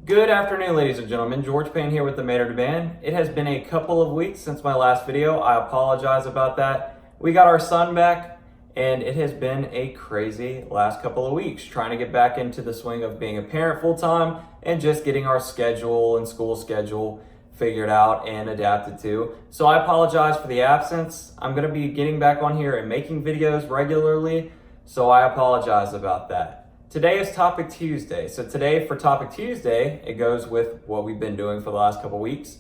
Good afternoon, ladies and gentlemen. George Payne here with themanneredman. It has been a couple of weeks since my last video. I apologize about that. We got our son back, and it has been a crazy last couple of weeks trying to get back into the swing of being a parent full-time and just getting our schedule and school schedule figured out and adapted to. So I apologize for the absence. I'm going to be getting back on here and making videos regularly, so I apologize about that. Today is Topic Tuesday. So today for Topic Tuesday, it goes with what we've been doing for the last couple weeks,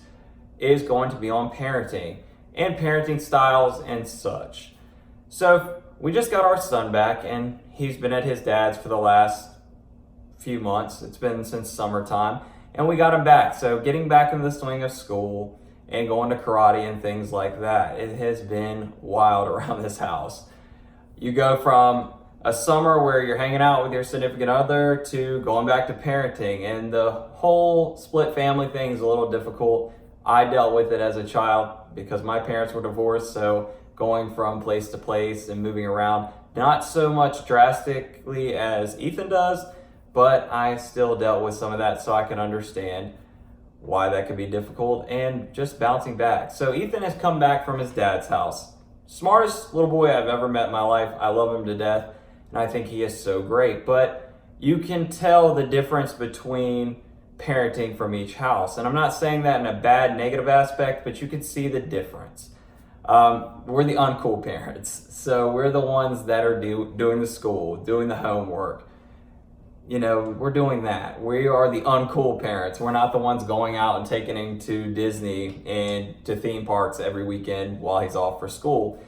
is going to be on parenting and parenting styles and such. So we just got our son back and he's been at his dad's for the last few months. It's been since summertime and we got him back. So getting back into the swing of school and going to karate and things like that. It has been wild around this house. You go from a summer where you're hanging out with your significant other to going back to parenting, and the whole split family thing is a little difficult. I dealt with it as a child because my parents were divorced, so going from place to place and moving around, not so much drastically as Ethan does, but I still dealt with some of that, so I can understand why that could be difficult and just bouncing back. So Ethan has come back from his dad's house. Smartest little boy I've ever met in my life. I love him to death. And I think he is so great, but you can tell the difference between parenting from each house. And I'm not saying that in a bad, negative aspect, but you can see the difference. We're the uncool parents. So we're the ones that are doing the school, doing the homework. You know, we're doing that. We are the uncool parents. We're not the ones going out and taking him to Disney and to theme parks every weekend while he's off for school.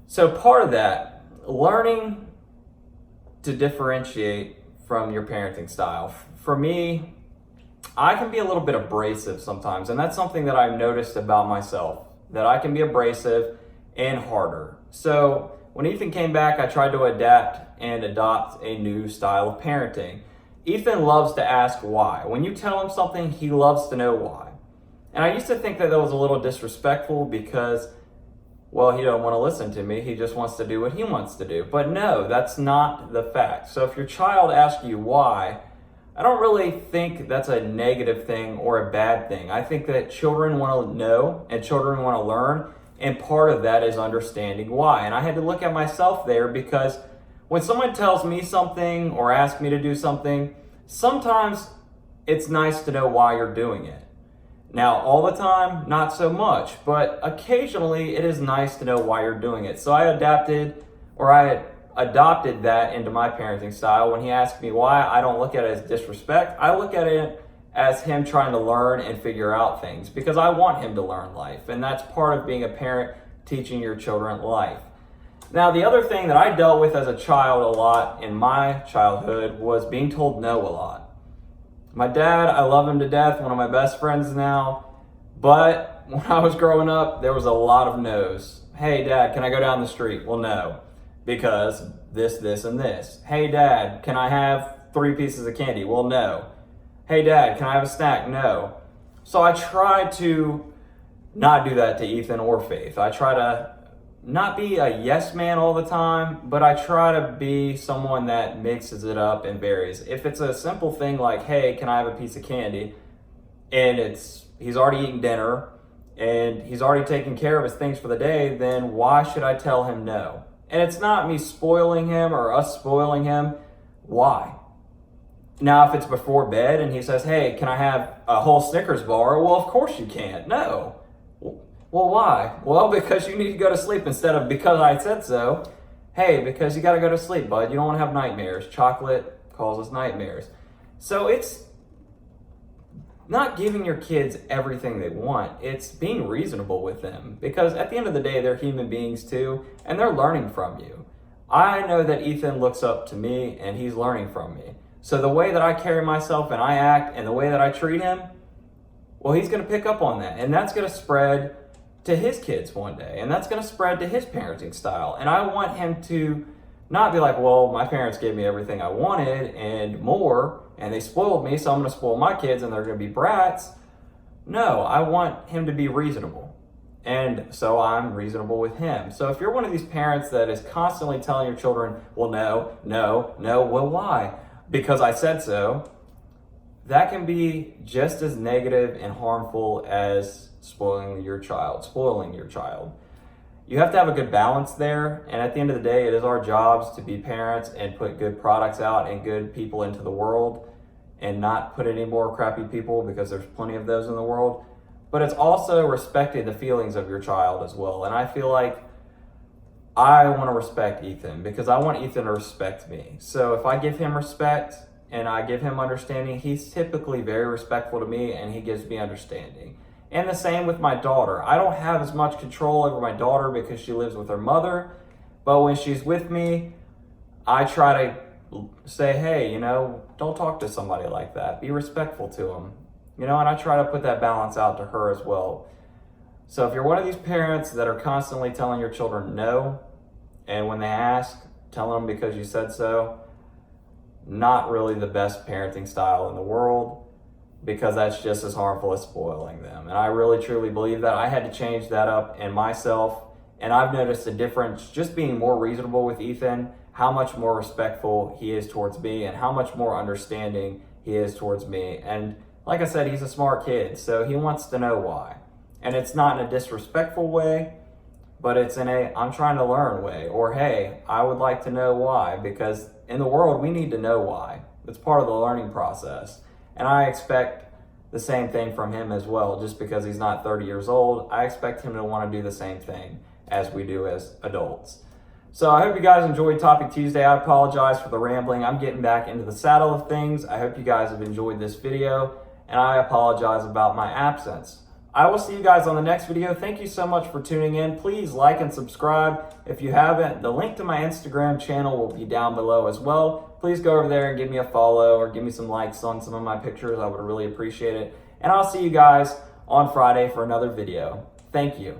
So part of that, learning to differentiate from your parenting style. For me, I can be a little bit abrasive sometimes, and that's something that I've noticed about myself, that I can be abrasive and harder. So when Ethan came back, I tried to adapt and adopt a new style of parenting. Ethan loves to ask why. When you tell him something, he loves to know why. And I used to think that was a little disrespectful because, well, he don't want to listen to me. He just wants to do what he wants to do. But no, that's not the fact. So if your child asks you why, I don't really think that's a negative thing or a bad thing. I think that children want to know and children want to learn. And part of that is understanding why. And I had to look at myself there because when someone tells me something or asks me to do something, sometimes it's nice to know why you're doing it. Now, all the time, not so much, but occasionally it is nice to know why you're doing it. So I adopted that into my parenting style. When he asks me why, I don't look at it as disrespect. I look at it as him trying to learn and figure out things because I want him to learn life. And that's part of being a parent, teaching your children life. Now, the other thing that I dealt with as a child a lot in my childhood was being told no a lot. My dad, I love him to death, one of my best friends now, but when I was growing up, there was a lot of no's. Hey, Dad, can I go down the street? Well, no, because this, and this. Hey, Dad, can I have 3 pieces of candy? Well, no. Hey, Dad, can I have a snack? No. So I try to not do that to Ethan or Faith. I try to not be a yes man all the time, but I try to be someone that mixes it up and varies. If it's a simple thing like, hey, can I have a piece of candy? And he's already eaten dinner and he's already taken care of his things for the day, then why should I tell him no? And it's not me spoiling him or us spoiling him. Why? Now, if it's before bed and he says, hey, can I have a whole Snickers bar? Well, of course you can't. No. Well, why? Well, because you need to go to sleep instead of because I said so. Hey, because you got to go to sleep, bud. You don't want to have nightmares. Chocolate causes nightmares. So it's not giving your kids everything they want. It's being reasonable with them because at the end of the day, they're human beings too, and they're learning from you. I know that Ethan looks up to me and he's learning from me. So the way that I carry myself and I act and the way that I treat him, well, he's going to pick up on that, and that's going to spread to his kids one day, and that's going to spread to his parenting style. And I want him to not be like, well, my parents gave me everything I wanted and more, and they spoiled me, so I'm going to spoil my kids and they're going to be brats. No, I want him to be reasonable. And so I'm reasonable with him. So if you're one of these parents that is constantly telling your children, well, no, well, why? Because I said so. that can be just as negative and harmful as spoiling your child. You have to have a good balance there, and at the end of the day, it is our jobs to be parents and put good products out and good people into the world and not put any more crappy people, because there's plenty of those in the world. But it's also respecting the feelings of your child as well. And I feel like I want to respect Ethan because I want Ethan to respect me. So if I give him respect and I give him understanding, he's typically very respectful to me and he gives me understanding. And the same with my daughter. I don't have as much control over my daughter because she lives with her mother, but when she's with me, I try to say, hey, don't talk to somebody like that. Be respectful to them. And I try to put that balance out to her as well. So if you're one of these parents that are constantly telling your children no, and when they ask, telling them because you said so, not really the best parenting style in the world, because that's just as harmful as spoiling them. And I really truly believe that. I had to change that up in myself, and I've noticed a difference just being more reasonable with Ethan, how much more respectful he is towards me and how much more understanding he is towards me. And like I said, he's a smart kid, so he wants to know why. And it's not in a disrespectful way, but it's in a I'm trying to learn way, or hey, I would like to know why, because in the world we need to know why. It's part of the learning process. And I expect the same thing from him as well. Just because he's not 30 years old, I expect him to want to do the same thing as we do as adults. So I hope you guys enjoyed Topic Tuesday. I apologize for the rambling. I'm getting back into the saddle of things. I hope you guys have enjoyed this video, and I apologize about my absence. I will see you guys on the next video. Thank you so much for tuning in. Please like and subscribe if you haven't. The link to my Instagram channel will be down below as well. Please go over there and give me a follow or give me some likes on some of my pictures. I would really appreciate it. And I'll see you guys on Friday for another video. Thank you.